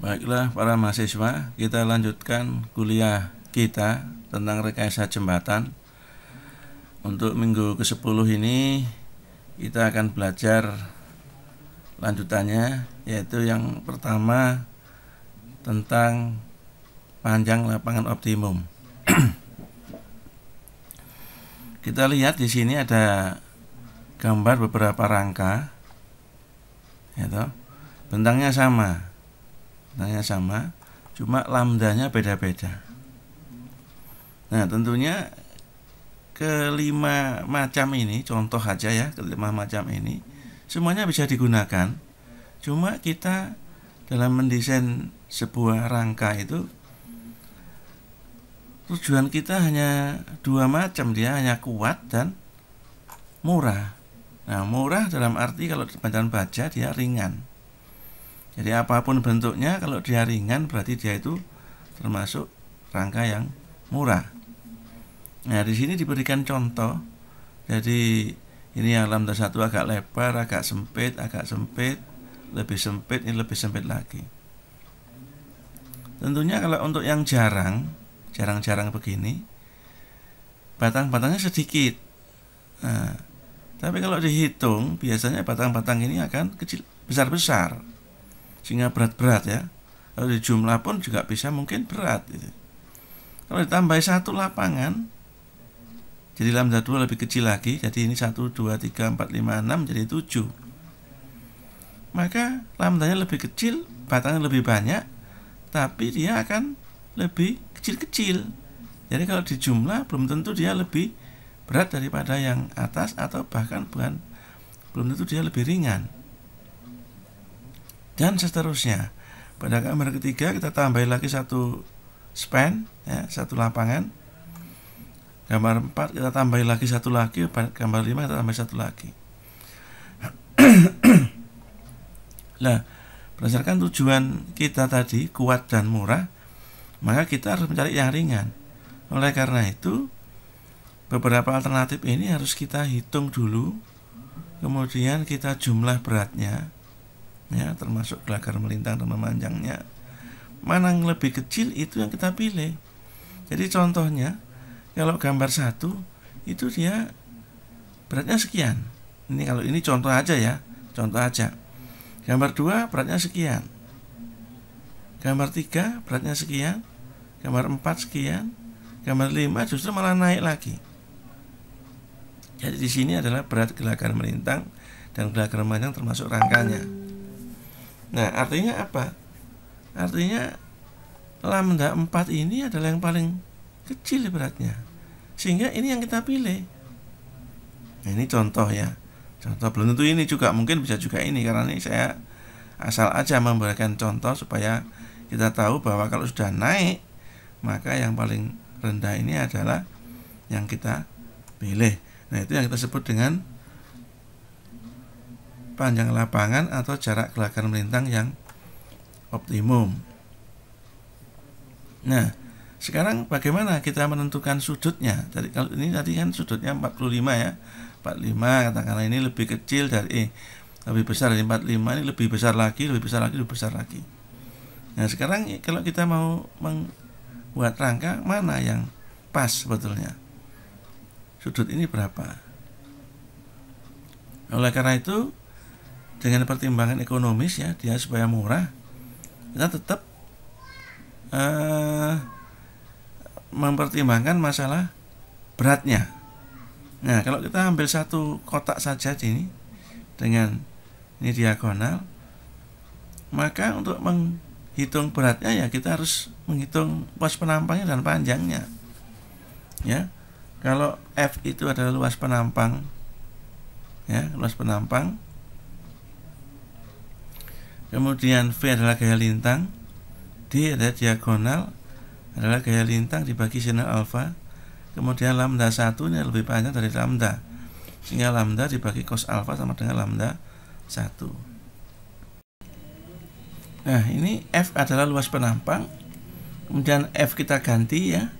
Baiklah para mahasiswa, kita lanjutkan kuliah kita tentang rekayasa jembatan. Untuk minggu ke-10 ini kita akan belajar lanjutannya, yaitu yang pertama tentang panjang lapangan optimum. Kita lihat di sini ada gambar beberapa rangka, yaitu bentangnya sama, cuma lambdanya beda-beda. Nah, tentunya kelima macam ini, contoh aja ya, kelima macam ini semuanya bisa digunakan. Cuma kita dalam mendesain sebuah rangka itu tujuan kita hanya dua macam, dia hanya kuat dan murah. Nah, murah dalam arti kalau di bacaan baja dia ringan. Jadi apapun bentuknya, kalau dia ringan berarti dia itu termasuk rangka yang murah. Nah, di sini diberikan contoh. Jadi ini yang lambda 1 agak lebar, agak sempit, lebih sempit, ini lebih sempit lagi. Tentunya kalau untuk yang jarang-jarang begini, batang-batangnya sedikit. Nah, tapi kalau dihitung biasanya batang-batang ini akan kecil, besar-besar, sehingga berat-berat ya. Kalau di jumlah pun juga bisa mungkin berat gitu. Kalau ditambah satu lapangan, jadi lambda 2 lebih kecil lagi, jadi ini 1, 2, 3, 4, 5, 6 jadi 7. Maka lambdanya lebih kecil, batangnya lebih banyak, tapi dia akan lebih kecil-kecil. Jadi kalau di jumlah belum tentu dia lebih berat daripada yang atas, atau bahkan belum tentu dia lebih ringan. Dan seterusnya. Pada gambar ketiga kita tambahin lagi satu span ya, satu lapangan. Gambar 4 kita tambahin lagi satu lagi, gambar 5 kita tambahin satu lagi. Nah, berdasarkan tujuan kita tadi kuat dan murah, maka kita harus mencari yang ringan. Oleh karena itu, beberapa alternatif ini harus kita hitung dulu, kemudian kita jumlah beratnya, ya, termasuk gelagar melintang dan memanjangnya. Mana yang lebih kecil itu yang kita pilih. Jadi contohnya, kalau gambar 1 itu dia beratnya sekian. Ini kalau ini contoh aja ya, contoh aja. Gambar 2 beratnya sekian. Gambar 3 beratnya sekian. Gambar 4 sekian. Gambar 5 justru malah naik lagi. Jadi di sini adalah berat gelagar melintang dan gelagar memanjang termasuk rangkanya. Nah, artinya apa? Artinya lambda 4 ini adalah yang paling kecil beratnya, sehingga ini yang kita pilih. Nah, ini contoh ya, contoh, belum tentu ini juga, mungkin bisa juga ini, karena ini saya asal aja memberikan contoh supaya kita tahu bahwa kalau sudah naik, maka yang paling rendah ini adalah yang kita pilih. Nah, itu yang kita sebut dengan panjang lapangan atau jarak gelagar melintang yang optimum. Nah, sekarang bagaimana kita menentukan sudutnya? Kalau ini tadi kan sudutnya 45 ya. 45 katakanlah ini lebih kecil dari lebih besar dari 45, ini lebih besar lagi, lebih besar lagi, lebih besar lagi. Nah, sekarang kalau kita mau membuat rangka, mana yang pas sebetulnya? Sudut ini berapa? Oleh karena itu, dengan pertimbangan ekonomis ya, dia supaya murah, kita tetap mempertimbangkan masalah beratnya. Nah, kalau kita ambil satu kotak saja ini dengan ini diagonal, maka untuk menghitung beratnya ya kita harus menghitung luas penampangnya dan panjangnya. Ya, kalau F itu adalah luas penampang, ya, luas penampang. Kemudian V adalah gaya lintang, D adalah diagonal, adalah gaya lintang dibagi sine alfa. Kemudian lambda 1 ini lebih panjang dari lambda, sehingga lambda dibagi cos alfa sama dengan lambda 1. Nah, ini F adalah luas penampang. Kemudian F kita ganti ya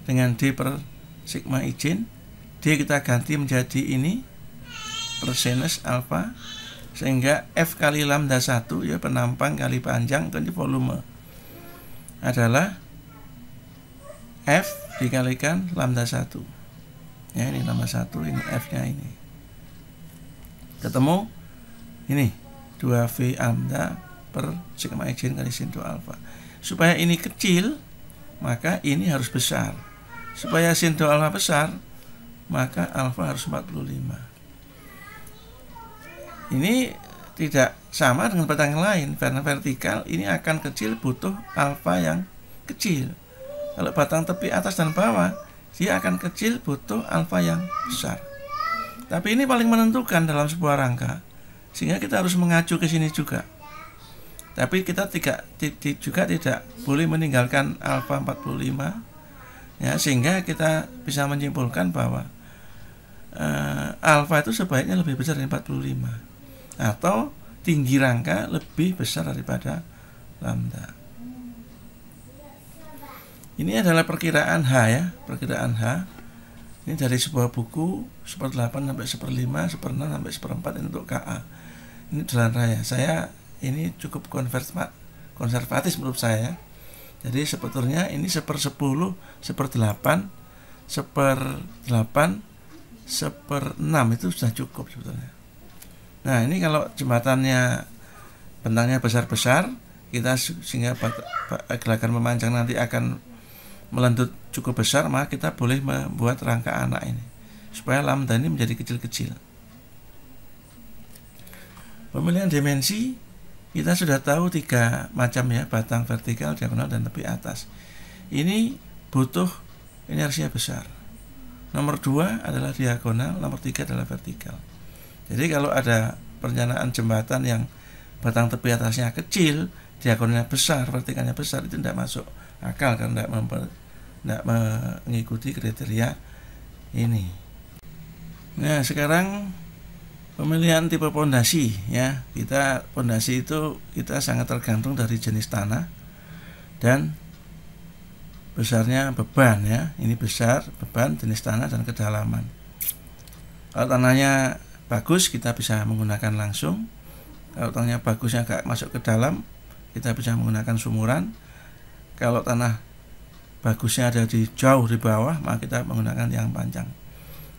dengan D per sigma izin. D kita ganti menjadi ini per sinus alfa Sehingga F kali lambda 1, ya penampang kali panjang kali volume, adalah F dikalikan lambda 1. Ya, ini lambda 1, ini F-nya ini. Ketemu ini 2V lambda per sigma X kali sin 2 alfa. Supaya ini kecil, maka ini harus besar. Supaya sin 2 alfa besar, maka alfa harus 45. Ini tidak sama dengan batang yang lain. Karena vertikal ini akan kecil, butuh alfa yang kecil. Kalau batang tepi atas dan bawah, dia akan kecil, butuh alfa yang besar. Tapi ini paling menentukan dalam sebuah rangka, sehingga kita harus mengacu ke sini juga. Tapi kita juga tidak boleh meninggalkan alfa 45, ya, sehingga kita bisa menyimpulkan bahwa alfa itu sebaiknya lebih besar dari 45, atau tinggi rangka lebih besar daripada lambda. Ini adalah perkiraan H, ya, perkiraan H. Ini dari sebuah buku 1/8 sampai 1/5, 1/6 sampai 1/4 untuk KA. Ini jalan raya. Saya ini cukup konservatif menurut saya. Jadi sebetulnya ini 1/10, 1/8, 1/8, 1/6 itu sudah cukup sebetulnya. Nah, ini kalau jembatannya bentangnya besar-besar, kita sehingga gerakan memanjang nanti akan melendut cukup besar, maka kita boleh membuat rangka anak ini supaya lambda ini menjadi kecil-kecil. Pemilihan dimensi kita sudah tahu 3 macam, ya, batang, vertikal, diagonal, dan tepi atas. Ini butuh inersia besar. Nomor 2 adalah diagonal, nomor 3 adalah vertikal. Jadi kalau ada perencanaan jembatan yang batang tepi atasnya kecil, diagonalnya besar, vertikalnya besar, itu tidak masuk akal karena tidak mengikuti kriteria ini. Nah, sekarang pemilihan tipe pondasi, ya. Pondasi itu kita sangat tergantung dari jenis tanah dan besarnya beban, ya. Ini besar, beban, jenis tanah, dan kedalaman. Kalau tanahnya bagus, kita bisa menggunakan langsung. Kalau tanahnya bagusnya agak masuk ke dalam, kita bisa menggunakan sumuran. Kalau tanah bagusnya ada jauh di bawah, maka kita menggunakan yang panjang.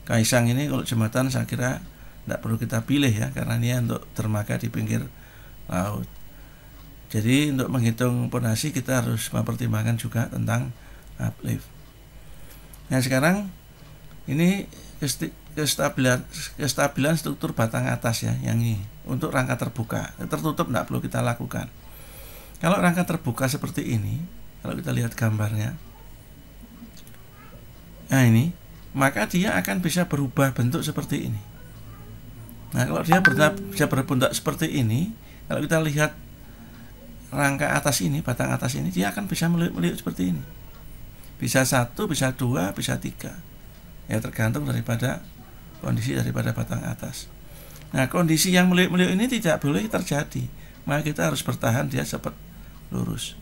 Kaisang ini kalau jembatan saya kira tidak perlu kita pilih, ya, karena ini untuk dermaga di pinggir laut. Jadi untuk menghitung pondasi kita harus mempertimbangkan juga tentang uplift. Nah, sekarang ini kestabilan struktur batang atas, ya, yang ini untuk rangka terbuka. Tertutup tidak perlu kita lakukan. Kalau rangka terbuka seperti ini, kalau kita lihat gambarnya, nah ini, maka dia akan bisa berubah bentuk seperti ini. Nah, kalau dia bisa berbentuk seperti ini, kalau kita lihat rangka atas ini, batang atas ini, dia akan bisa meliuk-meliuk seperti ini. Bisa 1, bisa 2, bisa 3. Ya, tergantung daripada kondisi daripada batang atas. Nah, kondisi yang meliuk-meliuk ini tidak boleh terjadi, maka kita harus bertahan dia cepat lurus.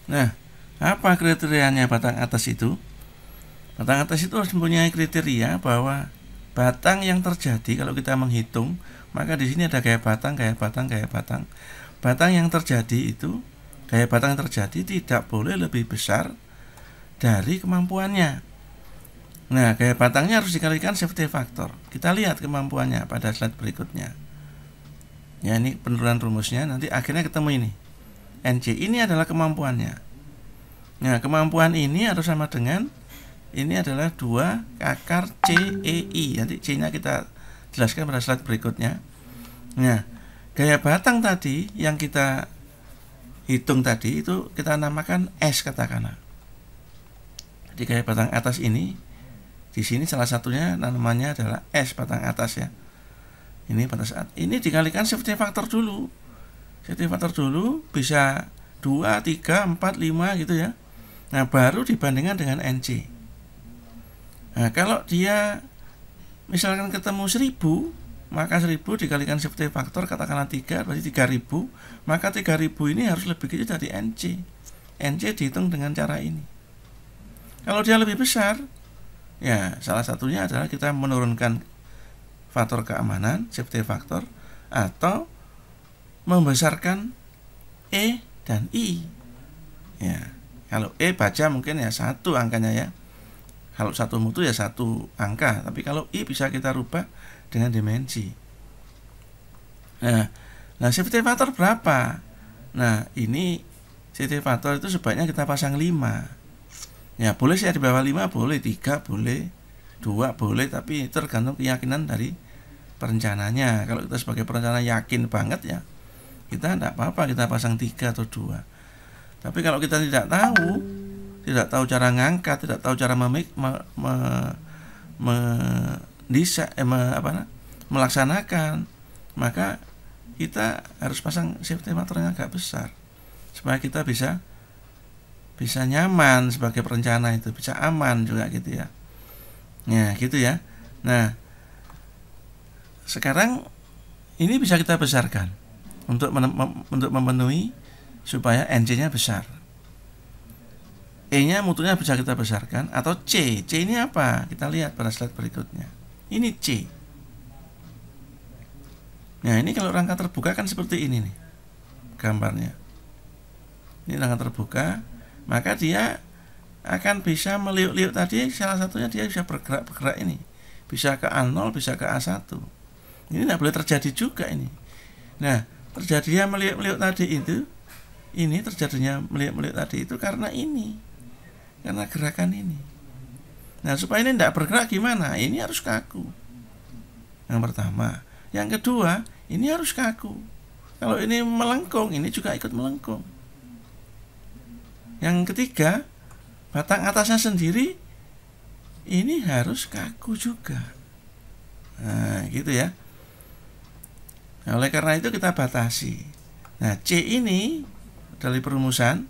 Nah, apa kriterianya batang atas itu? Batang atas itu harus mempunyai kriteria bahwa batang yang terjadi, kalau kita menghitung, maka di sini ada gaya batang, gaya batang, gaya batang. Batang yang terjadi itu, gaya batang yang terjadi tidak boleh lebih besar dari kemampuannya. Nah, gaya batangnya harus dikalikan safety factor. Kita lihat kemampuannya pada slide berikutnya. Ya, ini penurunan rumusnya, nanti akhirnya ketemu ini. NC ini adalah kemampuannya. Nah, kemampuan ini harus sama dengan ini adalah 2 akar CEI. Nanti C-nya kita jelaskan pada slide berikutnya. Nah, gaya batang tadi yang kita hitung tadi itu kita namakan S, katakanlah. Jadi gaya batang atas ini, di sini salah satunya namanya adalah S, batang atas, ya. Ini pada saat ini dikalikan safety factor dulu. Safety factor dulu bisa 2, 3, 4, 5 gitu, ya. Nah, baru dibandingkan dengan NC. Nah, kalau dia misalkan ketemu 1000, maka 1000 dikalikan safety factor katakanlah 3, berarti 3000, maka 3000 ini harus lebih kecil dari NC. NC dihitung dengan cara ini. Kalau dia lebih besar, ya salah satunya adalah kita menurunkan faktor keamanan, safety factor, atau membesarkan E dan I. Ya, kalau E baca mungkin ya 1 angkanya ya. Kalau 1 mutu ya 1 angka, tapi kalau I bisa kita rubah dengan dimensi. Nah, safety factor berapa? Nah, ini safety factor itu sebaiknya kita pasang 5. Ya, boleh saya di bawah 5, boleh 3, boleh 2, boleh, tapi tergantung keyakinan dari perencananya. Kalau kita sebagai perencana yakin banget ya, kita tidak apa-apa kita pasang 3 atau 2. Tapi kalau kita tidak tahu cara ngangkat, tidak tahu cara melaksanakan, maka kita harus pasang safety factor yang agak besar supaya kita bisa nyaman sebagai perencana, itu bisa aman juga gitu ya. Nah, gitu ya. Nah, sekarang ini bisa kita besarkan untuk memenuhi supaya NC-nya besar. E-nya mutunya bisa kita besarkan, atau C. C ini apa? Kita lihat pada slide berikutnya. Ini C. Nah, ini kalau rangka terbuka kan seperti ini nih gambarnya. Ini rangka terbuka, maka dia akan bisa meliuk-liuk tadi, salah satunya dia bisa bergerak ini. Bisa ke A0, bisa ke A1. Ini tidak boleh terjadi juga ini. Nah, terjadinya meliuk-liuk tadi itu, ini terjadinya meliuk-liuk tadi itu karena ini. Karena gerakan ini. Nah, supaya ini tidak bergerak gimana? Ini harus kaku. Yang pertama. Yang kedua, ini harus kaku. Kalau ini melengkung, ini juga ikut melengkung. Yang ketiga, batang atasnya sendiri ini harus kaku juga. Nah, gitu ya. Nah, oleh karena itu kita batasi. Nah, C ini dari perumusan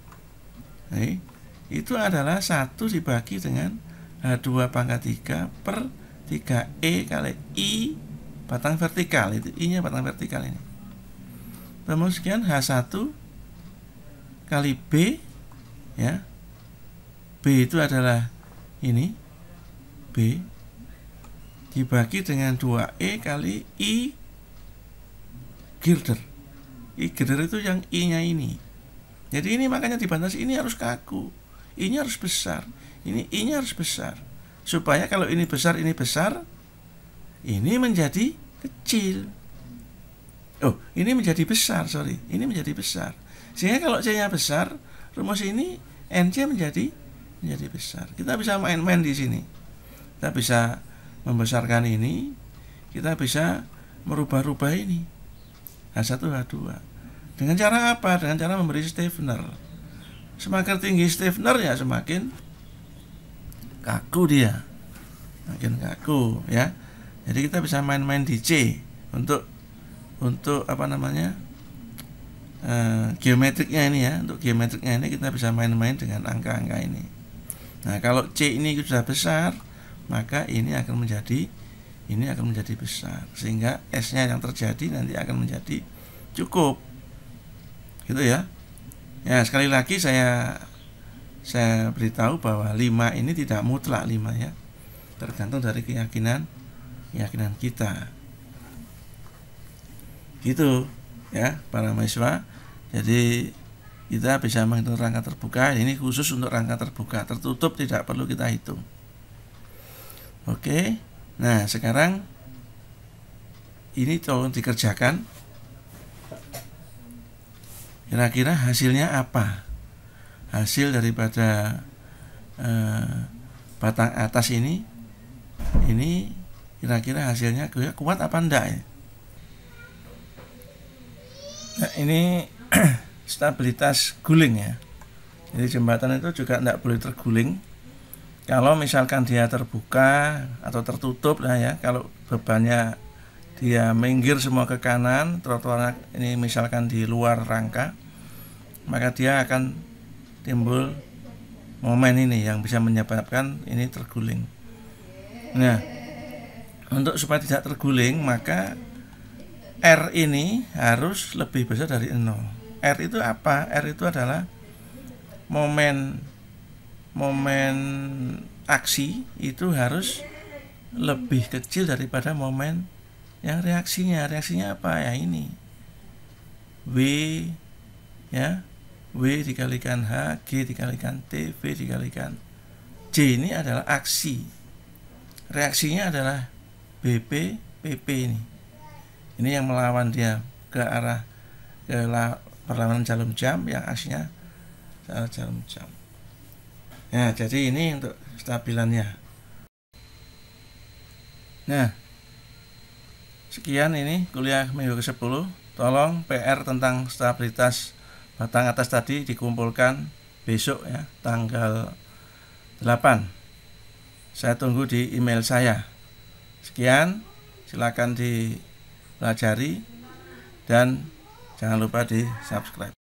itu adalah 1 dibagi dengan H2 pangkat 3 per 3E kali I batang vertikal. Itu I nya batang vertikal ini. Kemudian H1 kali B, ya. B itu adalah ini, B dibagi dengan 2E kali I girder. I girder itu yang I nya ini. Jadi ini makanya dibatasi, ini harus kaku, I-nya harus besar, ini I-nya harus besar. Supaya kalau ini besar, ini menjadi kecil. Oh, ini menjadi besar, ini menjadi besar. Sehingga kalau C-nya besar, rumus ini NC menjadi besar. Kita bisa main-main di sini. Kita bisa membesarkan ini, kita bisa merubah-rubah ini. H1, H2. Dengan cara apa? Dengan cara memberi stiffener. Semakin tinggi stiffenernya, semakin kaku dia. Makin kaku, ya. Jadi kita bisa main-main di C untuk apa namanya? Geometriknya ini ya. Untuk geometriknya ini kita bisa main-main dengan angka-angka ini. Nah, kalau C ini sudah besar, maka ini akan menjadi besar, sehingga S-nya yang terjadi nanti akan menjadi cukup. Gitu ya. Ya, sekali lagi saya beritahu bahwa 5 ini tidak mutlak 5 ya. Tergantung dari keyakinan kita. Gitu ya, para mahasiswa. Jadi kita bisa menghitung rangka terbuka. Ini khusus untuk rangka terbuka. Tertutup tidak perlu kita hitung. Oke. Nah, sekarang ini tolong dikerjakan. Kira-kira hasilnya apa? Hasil daripada batang atas ini kira-kira hasilnya kuat apa enggak ya? Nah, ini stabilitas guling ya. Jadi jembatan itu juga tidak boleh terguling. Kalau misalkan dia terbuka atau tertutup lah ya, kalau bebannya dia minggir semua ke kanan, trotoarnya ini misalkan di luar rangka, maka dia akan timbul momen ini yang bisa menyebabkan ini terguling. Nah, untuk supaya tidak terguling, maka R ini harus lebih besar dari 0. R itu apa? R itu adalah momen aksi itu harus lebih kecil daripada momen yang reaksinya apa ya, ini W ya, W dikalikan H, G dikalikan T, V dikalikan J, ini adalah aksi. Reaksinya adalah BP, PP ini yang melawan dia ke arah perlawanan jarum jam, yang aksinya jarum jam. Nah, jadi ini untuk stabilannya. Nah, sekian ini kuliah minggu ke-10. Tolong PR tentang stabilitas batang atas tadi dikumpulkan besok ya, tanggal 8. Saya tunggu di email saya. Sekian, silakan dipelajari dan jangan lupa di subscribe.